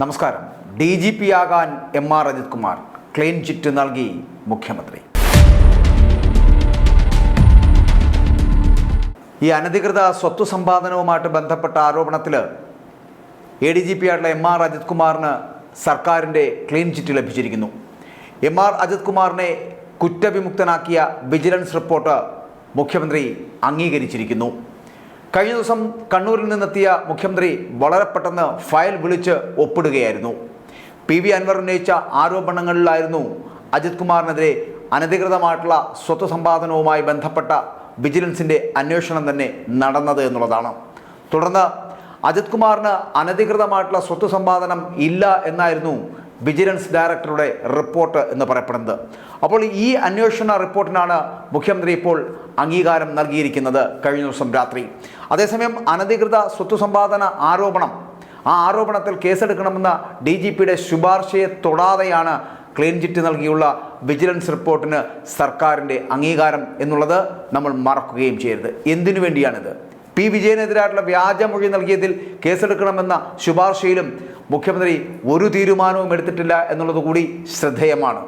നമസ്കാരം. DGP ആകാൻ MR Ajith Kumar clean chit നൽകി മുഖ്യമന്ത്രി. ഈ അനധികൃത സ്വത്ത് സമ്പാദനവുമായിട്ട് ബന്ധപ്പെട്ട ആരോപണത്തിൽ ADGP ആയിട്ടുള്ള MR അജിത് കുമാറിന് സർക്കാരിൻ്റെ ക്ലീൻ ചിറ്റ് ലഭിച്ചിരിക്കുന്നു. MR അജിത് കുമാറിനെ കുറ്റവിമുക്തനാക്കിയ വിജിലൻസ് റിപ്പോർട്ട് മുഖ്യമന്ത്രി അംഗീകരിച്ചിരിക്കുന്നു. കഴിഞ്ഞ ദിവസം കണ്ണൂരിൽ നിന്നെത്തിയ മുഖ്യമന്ത്രി വളരെ പെട്ടെന്ന് ഫയൽ വിളിച്ച് ഒപ്പിടുകയായിരുന്നു. PV അൻവർ ഉന്നയിച്ച ആരോപണങ്ങളിലായിരുന്നു അജിത് കുമാറിനെതിരെ അനധികൃതമായിട്ടുള്ള സ്വത്ത് സമ്പാദനവുമായി ബന്ധപ്പെട്ട വിജിലൻസിൻ്റെ അന്വേഷണം തന്നെ നടന്നത് എന്നുള്ളതാണ്. തുടർന്ന് അജിത് കുമാറിന് അനധികൃതമായിട്ടുള്ള സ്വത്ത് സമ്പാദനം ഇല്ല എന്നായിരുന്നു വിജിലൻസ് ഡയറക്ടറുടെ റിപ്പോർട്ട് എന്ന് പറയപ്പെടുന്നത്. അപ്പോൾ ഈ അന്വേഷണ റിപ്പോർട്ടിനാണ് മുഖ്യമന്ത്രി ഇപ്പോൾ അംഗീകാരം നൽകിയിരിക്കുന്നത് കഴിഞ്ഞ ദിവസം രാത്രി. അതേസമയം അനധികൃത സ്വത്ത് സമ്പാദന ആരോപണം, ആ ആരോപണത്തിൽ കേസെടുക്കണമെന്ന DGPയുടെ ശുപാർശയെ തൊടാതെയാണ് ക്ലീൻ ചിറ്റ് നൽകിയുള്ള വിജിലൻസ് റിപ്പോർട്ടിന് സർക്കാരിൻ്റെ അംഗീകാരം എന്നുള്ളത് നമ്മൾ മറക്കുകയും ചെയ്യരുത്. എന്തിനു വേണ്ടിയാണിത്? P. വിജയനെതിരായിട്ടുള്ള വ്യാജമൊഴി നൽകിയതിൽ കേസെടുക്കണമെന്ന ശുപാർശയിലും മുഖ്യമന്ത്രി ഒരു തീരുമാനവും എടുത്തിട്ടില്ല എന്നുള്ളത് കൂടി ശ്രദ്ധേയമാണ്.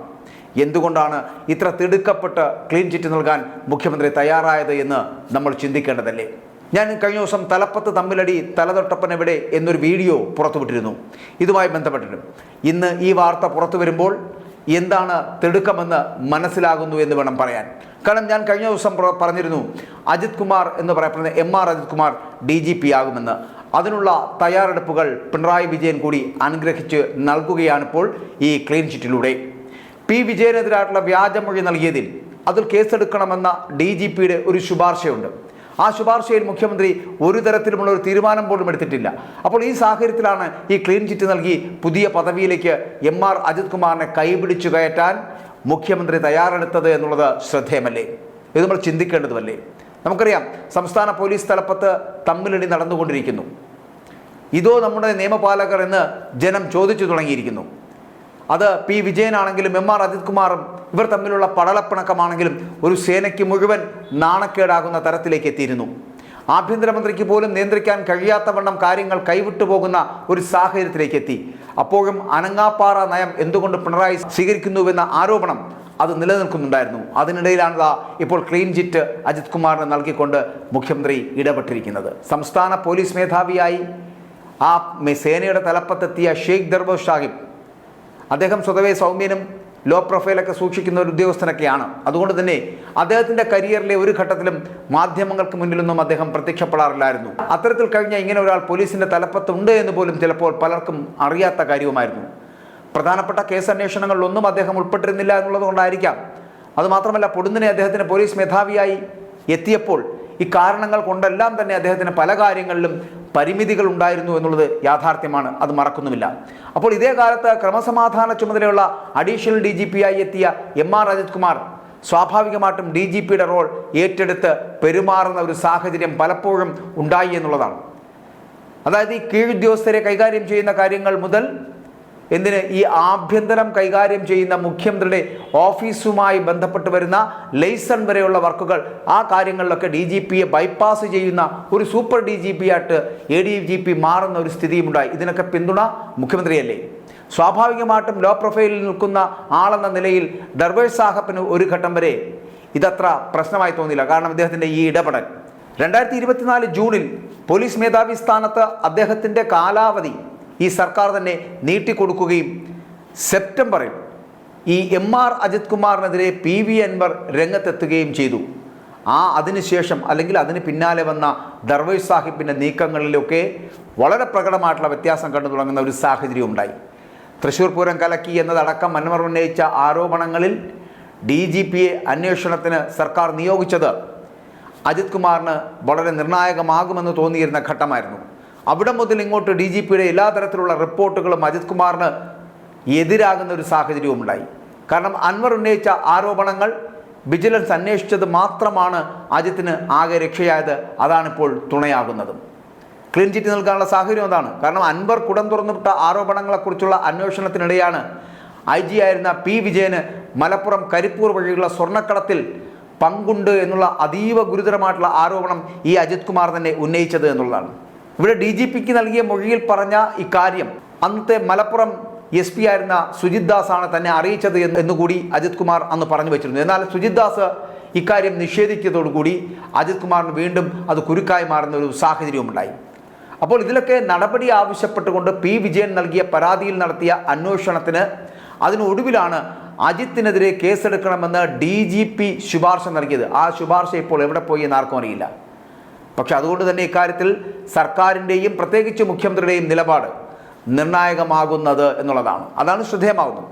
എന്തുകൊണ്ടാണ് ഇത്ര തിടുക്കപ്പെട്ട് ക്ലീൻ ചിറ്റ് നൽകാൻ മുഖ്യമന്ത്രി തയ്യാറായത് എന്ന് നമ്മൾ ചിന്തിക്കേണ്ടതല്ലേ? ഞാൻ കഴിഞ്ഞ ദിവസം തലപ്പത്ത് തമ്മിലടി തലതൊട്ടപ്പൻ എവിടെ എന്നൊരു വീഡിയോ പുറത്തുവിട്ടിരുന്നു. ഇതുമായി ബന്ധപ്പെട്ടിട്ടും ഇന്ന് ഈ വാർത്ത പുറത്തു വരുമ്പോൾ എന്താണ് തിടുക്കമെന്ന് മനസ്സിലാകുന്നു എന്ന് വേണം പറയാൻ. കാരണം ഞാൻ കഴിഞ്ഞ ദിവസം പറഞ്ഞിരുന്നു അജിത് കുമാർ എന്ന് പറയപ്പെടുന്ന MR അജിത് കുമാർ DGP ആകുമെന്ന്. അതിനുള്ള തയ്യാറെടുപ്പുകൾ പിണറായി വിജയൻ കൂടി അനുഗ്രഹിച്ച് നൽകുകയാണിപ്പോൾ ഈ ക്ലീൻ ചിറ്റിലൂടെ. P. വിജയനെതിരായിട്ടുള്ള വ്യാജമൊഴി നൽകിയതിൽ അതിൽ കേസെടുക്കണമെന്ന DGPയുടെ ഒരു ശുപാർശയുണ്ട്. ആ ശുപാർശയിൽ മുഖ്യമന്ത്രി ഒരു തരത്തിലുമുള്ള ഒരു തീരുമാനം പോലും എടുത്തിട്ടില്ല. അപ്പോൾ ഈ സാഹചര്യത്തിലാണ് ഈ ക്ലീൻ ചിറ്റ് നൽകി പുതിയ പദവിയിലേക്ക് MR അജിത് കുമാറിനെ കൈപിടിച്ചു കയറ്റാൻ മുഖ്യമന്ത്രി തയ്യാറെടുത്തത് എന്നുള്ളത് ശ്രദ്ധേയമല്ലേ? ഇത് നമ്മൾ ചിന്തിക്കേണ്ടതുമല്ലേ? നമുക്കറിയാം, സംസ്ഥാന പോലീസ് തലപ്പത്ത് തമ്മിലടി നടന്നുകൊണ്ടിരിക്കുന്നു. ഇതോ നമ്മുടെ നിയമപാലകർ എന്ന് ജനം ചോദിച്ചു തുടങ്ങിയിരിക്കുന്നു. അത് P. വിജയനാണെങ്കിലും MR അജിത് കുമാറും ഇവർ തമ്മിലുള്ള പടലപ്പിണക്കമാണെങ്കിലും ഒരു സേനയ്ക്ക് മുഴുവൻ നാണക്കേടാകുന്ന തരത്തിലേക്ക് എത്തിയിരുന്നു. ആഭ്യന്തരമന്ത്രിക്ക് പോലും നിയന്ത്രിക്കാൻ കഴിയാത്തവണ്ണം കാര്യങ്ങൾ കൈവിട്ടു പോകുന്ന ഒരു സാഹചര്യത്തിലേക്ക് എത്തി. അപ്പോഴും അനങ്ങാപ്പാറ നയം എന്തുകൊണ്ട് പിണറായി സ്വീകരിക്കുന്നുവെന്ന ആരോപണം അത് നിലനിൽക്കുന്നുണ്ടായിരുന്നു. അതിനിടയിലാണ് ഇപ്പോൾ ക്ലീൻ ചിറ്റ് അജിത് കുമാറിന് നൽകിക്കൊണ്ട് മുഖ്യമന്ത്രി ഇടപെട്ടിരിക്കുന്നത്. സംസ്ഥാന പോലീസ് മേധാവിയായി ആ സേനയുടെ തലപ്പത്തെത്തിയ ഷെയ്ഖ് ദർവേഷ് സാഹിബ്, അദ്ദേഹം സ്വതവേ സൗമ്യനും ലോ പ്രൊഫൈലൊക്കെ സൂക്ഷിക്കുന്ന ഒരു ഉദ്യോഗസ്ഥനൊക്കെയാണ്. അതുകൊണ്ട് തന്നെ അദ്ദേഹത്തിൻ്റെ കരിയറിലെ ഒരു ഘട്ടത്തിലും മാധ്യമങ്ങൾക്ക് മുന്നിലൊന്നും അദ്ദേഹം പ്രത്യക്ഷപ്പെടാറില്ലായിരുന്നു. അത്തരത്തിൽ കഴിഞ്ഞ ഇങ്ങനെ ഒരാൾ പോലീസിൻ്റെ തലപ്പത്തുണ്ട് എന്ന് പോലും ചിലപ്പോൾ പലർക്കും അറിയാത്ത കാര്യവുമായിരുന്നു. പ്രധാനപ്പെട്ട കേസ് അന്വേഷണങ്ങളിലൊന്നും അദ്ദേഹം ഉൾപ്പെട്ടിരുന്നില്ല എന്നുള്ളത് കൊണ്ടായിരിക്കാം. അതുമാത്രമല്ല, പൊടുന്നനെ അദ്ദേഹത്തിന് പോലീസ് മേധാവിയായി എത്തിയപ്പോൾ ഈ കാരണങ്ങൾ കൊണ്ടെല്ലാം തന്നെ അദ്ദേഹത്തിന് പല കാര്യങ്ങളിലും പരിമിതികൾ ഉണ്ടായിരുന്നു എന്നുള്ളത് യാഥാർത്ഥ്യമാണ്. അത് മറക്കുന്നുമില്ല. അപ്പോൾ ഇതേ കാലത്ത് ക്രമസമാധാന ചുമതലയുള്ള അഡീഷണൽ DGP ആയി എത്തിയ MR അജിത് കുമാർ സ്വാഭാവികമായിട്ടും DGPയുടെ റോൾ ഏറ്റെടുത്ത് പെരുമാറുന്ന ഒരു സാഹചര്യം പലപ്പോഴും ഉണ്ടായി എന്നുള്ളതാണ്. അതായത് ഈ കീഴുദ്യോഗസ്ഥരെ കൈകാര്യം ചെയ്യുന്ന കാര്യങ്ങൾ മുതൽ ഈ ആഭ്യന്തരം കൈകാര്യം ചെയ്യുന്ന മുഖ്യമന്ത്രിയുടെ ഓഫീസുമായി ബന്ധപ്പെട്ട് വരുന്ന ലൈസൺ വരെയുള്ള വർക്കുകൾ, ആ കാര്യങ്ങളിലൊക്കെ DGPയെ ബൈപ്പാസ് ചെയ്യുന്ന ഒരു സൂപ്പർ DGP ആയിട്ട് ADGP മാറുന്ന ഒരു സ്ഥിതിയുമുണ്ടായി. ഇതിനൊക്കെ പിന്തുണ മുഖ്യമന്ത്രിയല്ലേ? സ്വാഭാവികമായിട്ടും ലോ പ്രൊഫൈലിൽ നിൽക്കുന്ന ആളെന്ന നിലയിൽ ദർവേഷ് സാഹിബിന് ഒരു ഘട്ടം വരെ ഇതത്ര പ്രശ്നമായി തോന്നിയില്ല. കാരണം അദ്ദേഹത്തിൻ്റെ ഈ ഇടപെടൽ 2024 ജൂണിൽ പോലീസ് മേധാവി സ്ഥാനത്ത് അദ്ദേഹത്തിൻ്റെ കാലാവധി ഈ സർക്കാർ തന്നെ നീട്ടിക്കൊടുക്കുകയും സെപ്റ്റംബറിൽ ഈ MR അജിത് കുമാറിനെതിരെ PV അൻവർ രംഗത്തെത്തുകയും ചെയ്തു. അതിനുശേഷം അല്ലെങ്കിൽ അതിന് പിന്നാലെ വന്ന ദർവേഷ് സാഹിബിൻ്റെ നീക്കങ്ങളിലൊക്കെ വളരെ പ്രകടമായിട്ടുള്ള വ്യത്യാസം കണ്ടു തുടങ്ങുന്ന ഒരു സാഹചര്യം ഉണ്ടായി. തൃശ്ശൂർ പൂരം കലക്കി എന്നതടക്കം അൻവർ ഉന്നയിച്ച ആരോപണങ്ങളിൽ DGPയെ അന്വേഷണത്തിന് സർക്കാർ നിയോഗിച്ചത് അജിത് കുമാറിന് വളരെ നിർണായകമാകുമെന്ന് തോന്നിയിരുന്ന ഘട്ടമായിരുന്നു. അവിടെ മുതൽ ഇങ്ങോട്ട് DGPയുടെ എല്ലാ തരത്തിലുള്ള റിപ്പോർട്ടുകളും അജിത് കുമാറിന് എതിരാകുന്ന ഒരു സാഹചര്യവും ഉണ്ടായി. കാരണം അൻവർ ഉന്നയിച്ച ആരോപണങ്ങൾ വിജിലൻസ് അന്വേഷിച്ചത് മാത്രമാണ് അജിത്തിന് ആകെ രക്ഷയായത്. അതാണിപ്പോൾ തുണയാകുന്നത്. ക്ലീൻ ചിറ്റ് നൽകാനുള്ള സാഹചര്യം അതാണ്. കാരണം അൻവർ കുടം തുറന്നുവിട്ട ആരോപണങ്ങളെക്കുറിച്ചുള്ള അന്വേഷണത്തിനിടെയാണ് IG ആയിരുന്ന P. വിജയന് മലപ്പുറം കരിപ്പൂർ വഴിയുള്ള സ്വർണ്ണക്കടത്തിൽ പങ്കുണ്ട് എന്നുള്ള അതീവ ഗുരുതരമായിട്ടുള്ള ആരോപണം ഈ അജിത് കുമാർ തന്നെ ഉന്നയിച്ചത് എന്നുള്ളതാണ്. ഇവിടെ DGPക്ക് നൽകിയ മൊഴിയിൽ പറഞ്ഞ ഇക്കാര്യം അന്നത്തെ മലപ്പുറം SP ആയിരുന്ന സുജിത് ദാസ് ആണ് തന്നെ അറിയിച്ചത് എന്നുകൂടി അജിത് കുമാർ അന്ന് പറഞ്ഞു വെച്ചിരുന്നു. എന്നാൽ സുജിത് ദാസ് ഇക്കാര്യം നിഷേധിച്ചതോടുകൂടി അജിത് കുമാറിന് വീണ്ടും അത് കുരുക്കായി മാറുന്ന ഒരു സാഹചര്യവുമുണ്ടായി. അപ്പോൾ ഇതിലൊക്കെ നടപടി ആവശ്യപ്പെട്ടുകൊണ്ട് P. വിജയൻ നൽകിയ പരാതിയിൽ നടത്തിയ അന്വേഷണത്തിന് അതിനൊടുവിലാണ് അജിത്തിനെതിരെ കേസെടുക്കണമെന്ന് DGP ശുപാർശ നൽകിയത്. ആ ശുപാർശ ഇപ്പോൾ എവിടെ പോയി എന്ന് ആർക്കും അറിയില്ല. പക്ഷെ അതുകൊണ്ട് തന്നെ ഇക്കാര്യത്തിൽ സർക്കാരിൻ്റെയും പ്രത്യേകിച്ച് മുഖ്യമന്ത്രിയുടെയും നിലപാട് നിർണായകമാകുന്നത് എന്നുള്ളതാണ്. അതാണ് ശ്രദ്ധേയമാകുന്നത്.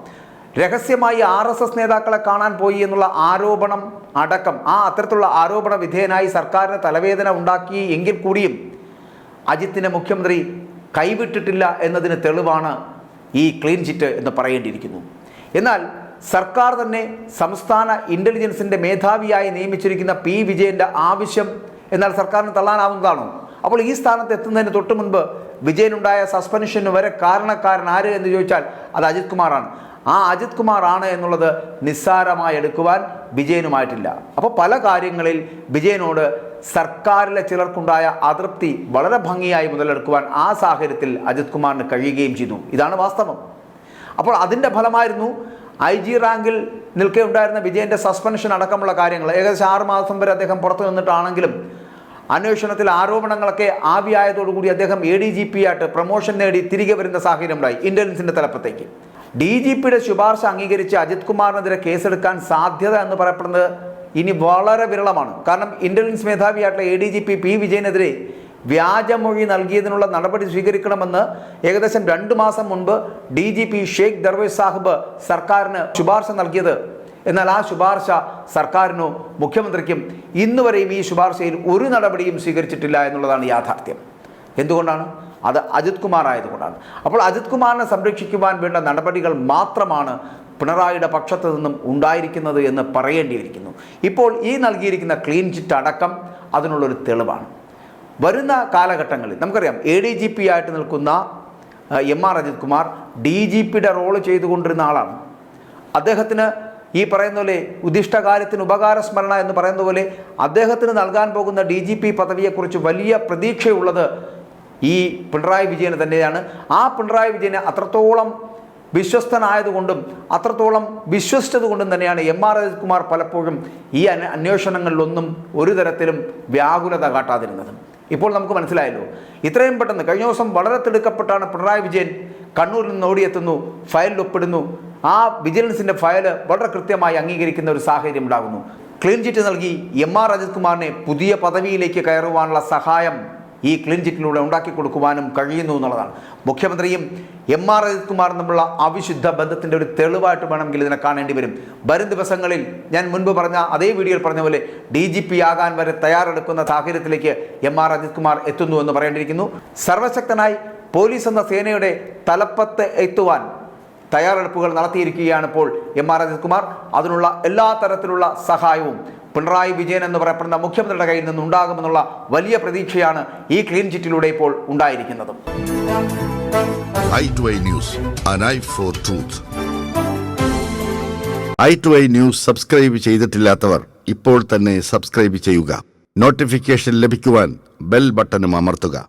രഹസ്യമായി RSS നേതാക്കളെ കാണാൻ പോയി എന്നുള്ള ആരോപണം അടക്കം അത്തരത്തിലുള്ള ആരോപണ വിധേയനായി സർക്കാരിന് തലവേദന ഉണ്ടാക്കി എങ്കിൽ കൂടിയും അജിത്തിനെ മുഖ്യമന്ത്രി കൈവിട്ടിട്ടില്ല എന്നതിന് തെളിവാണ് ഈ ക്ലീൻ ചിറ്റ് എന്ന് പറയേണ്ടിയിരിക്കുന്നു. എന്നാൽ സർക്കാർ തന്നെ സംസ്ഥാന ഇൻ്റലിജൻസിൻ്റെ മേധാവിയായി നിയമിച്ചിരിക്കുന്ന P. വിജയൻ്റെ ആവശ്യം എന്നാൽ സർക്കാരിന് തള്ളാനാവുന്നതാണോ? അപ്പോൾ ഈ സ്ഥാനത്ത് എത്തുന്നതിന് തൊട്ട് മുൻപ് വിജയനുണ്ടായ സസ്പെൻഷന് വരെ കാരണക്കാരൻ ആര് എന്ന് ചോദിച്ചാൽ അത് അജിത് കുമാറാണ്. ആ അജിത് കുമാർ ആണ് എന്നുള്ളത് നിസ്സാരമായി എടുക്കുവാൻ വിജയനുമായിട്ടില്ല. അപ്പോൾ പല കാര്യങ്ങളിൽ വിജയനോട് സർക്കാരിലെ ചിലർക്കുണ്ടായ അതൃപ്തി വളരെ ഭംഗിയായി മുതലെടുക്കുവാൻ ആ സാഹചര്യത്തിൽ അജിത് കുമാറിന് കഴിയുകയും ചെയ്തു. ഇതാണ് വാസ്തവം. അപ്പോൾ അതിൻ്റെ ഫലമായിരുന്നു IG റാങ്കിൽ നിൽക്കെ ഉണ്ടായിരുന്ന വിജയൻ്റെ സസ്പെൻഷൻ അടക്കമുള്ള കാര്യങ്ങൾ. ഏകദേശം 6 മാസം വരെ അദ്ദേഹം പുറത്തു നിന്നിട്ടാണെങ്കിലും അന്വേഷണത്തിൽ ആരോപണങ്ങളൊക്കെ ആവിയായതോടുകൂടി അദ്ദേഹം ADGP ആയിട്ട് പ്രൊമോഷൻ നേടി തിരികെ വരുന്ന സാഹചര്യം ഉണ്ടായി ഇൻ്റലിജൻസിൻ്റെ തലപ്പത്തേക്ക്. DGPയുടെ ശുപാർശ അംഗീകരിച്ച് അജിത് കുമാറിനെതിരെ കേസെടുക്കാൻ സാധ്യത എന്ന് പറയപ്പെടുന്നത് ഇനി വളരെ വിരളമാണ്. കാരണം ഇൻ്റലിജൻസ് മേധാവിയായിട്ടുള്ള ADGP P. വിജയനെതിരെ വ്യാജമൊഴി നൽകിയതിനുള്ള നടപടി സ്വീകരിക്കണമെന്ന് ഏകദേശം 2 മാസം മുൻപ് DGP ഷെയ്ഖ് ദർവേഷ് സാഹിബ് സർക്കാരിന് ശുപാർശ നൽകിയത്. എന്നാൽ ആ ശുപാർശ സർക്കാരിനോ മുഖ്യമന്ത്രിക്കും ഇന്നുവരെയും ഈ ശുപാർശയിൽ ഒരു നടപടിയും സ്വീകരിച്ചിട്ടില്ല എന്നുള്ളതാണ് യാഥാർത്ഥ്യം. എന്തുകൊണ്ടാണ്? അത് അജിത് കുമാർ ആയതുകൊണ്ടാണ്. അപ്പോൾ അജിത് കുമാറിനെ സംരക്ഷിക്കുവാൻ വേണ്ട നടപടികൾ മാത്രമാണ് പിണറായിയുടെ പക്ഷത്തു നിന്നും ഉണ്ടായിരിക്കുന്നത് എന്ന് പറയേണ്ടിയിരിക്കുന്നു. ഇപ്പോൾ ഈ നൽകിയിരിക്കുന്ന ക്ലീൻ ചിറ്റ് അടക്കം അതിനുള്ളൊരു തെളിവാണ്. വരുന്ന കാലഘട്ടങ്ങളിൽ നമുക്കറിയാം ADGP ആയിട്ട് നിൽക്കുന്ന MR അജിത് കുമാർ DGPയുടെ റോള് ചെയ്തുകൊണ്ടിരുന്ന ആളാണ്. അദ്ദേഹത്തിന് ഈ പറയുന്ന പോലെ ഉദിഷ്ടകാര്യത്തിന് ഉപകാരസ്മരണ എന്ന് പറയുന്ന പോലെ അദ്ദേഹത്തിന് നൽകാൻ പോകുന്ന DGP പദവിയെക്കുറിച്ച് വലിയ പ്രതീക്ഷയുള്ളത് ഈ പിണറായി വിജയന് തന്നെയാണ്. ആ പിണറായി വിജയനെ അത്രത്തോളം വിശ്വസ്തനായതുകൊണ്ടും അത്രത്തോളം വിശ്വസിച്ചതുകൊണ്ടും തന്നെയാണ് MR അജിത് കുമാർ പലപ്പോഴും ഈ അന്വേഷണങ്ങളിലൊന്നും ഒരു തരത്തിലും വ്യാകുലത കാട്ടാതിരുന്നത്. ഇപ്പോൾ നമുക്ക് മനസ്സിലായല്ലോ. ഇത്രയും പെട്ടെന്ന് കഴിഞ്ഞ ദിവസം വളരെ തിടുക്കപ്പെട്ടാണ് പിണറായി വിജയൻ കണ്ണൂരിൽ നിന്ന് ഓടിയെത്തുന്നു, ഫയലിൽ ഒപ്പിടുന്നു. ആ വിജിലൻസിൻ്റെ ഫയൽ വളരെ കൃത്യമായി അംഗീകരിക്കുന്ന ഒരു സാഹചര്യം ഉണ്ടാകുന്നു. ക്ലീൻ ചിറ്റ് നൽകി MR അജിത് കുമാറിനെ പുതിയ പദവിയിലേക്ക് കയറുവാനുള്ള സഹായം ഈ ക്ലീൻ ചിറ്റിലൂടെ ഉണ്ടാക്കി കൊടുക്കുവാനും കഴിയുന്നു എന്നുള്ളതാണ്. മുഖ്യമന്ത്രിയും MR അജിത് കുമാറും തമ്മിലുള്ള അവിശുദ്ധ ബന്ധത്തിൻ്റെ ഒരു തെളിവായിട്ട് വേണമെങ്കിൽ ഇതിനെ കാണേണ്ടി വരും. വരും ദിവസങ്ങളിൽ ഞാൻ മുൻപ് പറഞ്ഞ അതേ വീഡിയോയിൽ പറഞ്ഞ പോലെ DGP ആകാൻ വരെ തയ്യാറെടുക്കുന്ന സാഹചര്യത്തിലേക്ക് MR അജിത് കുമാർ എത്തുന്നു എന്ന് പറയേണ്ടിയിരിക്കുന്നു. സർവശക്തനായി പോലീസ് എന്ന സേനയുടെ തലപ്പത്ത് എത്തുവാൻ തയ്യാറെടുപ്പുകൾ നടത്തിയിരിക്കുകയാണ് ഇപ്പോൾ MR അജിത് കുമാർ. അതിനുള്ള എല്ലാ തരത്തിലുള്ള സഹായവും പിണറായി വിജയൻ എന്ന് പറയപ്പെടുന്ന മുഖ്യമന്ത്രിയുടെ കയ്യിൽ നിന്നുണ്ടാകുമെന്നുള്ള വലിയ പ്രതീക്ഷയാണ് ഈ ക്ലീൻ ചിറ്റിലൂടെ ഇപ്പോൾ ഉണ്ടായിരിക്കുന്നത്. i2i News, an eye for truth. i2i News subscribe ചെയ്തിട്ടില്ലാത്തവർ ഇപ്പോൾ തന്നെ സബ്സ്ക്രൈബ് ചെയ്യുക. നോട്ടിഫിക്കേഷൻ ലഭിക്കുവാൻ ബെൽ ബട്ടണും അമർത്തുക.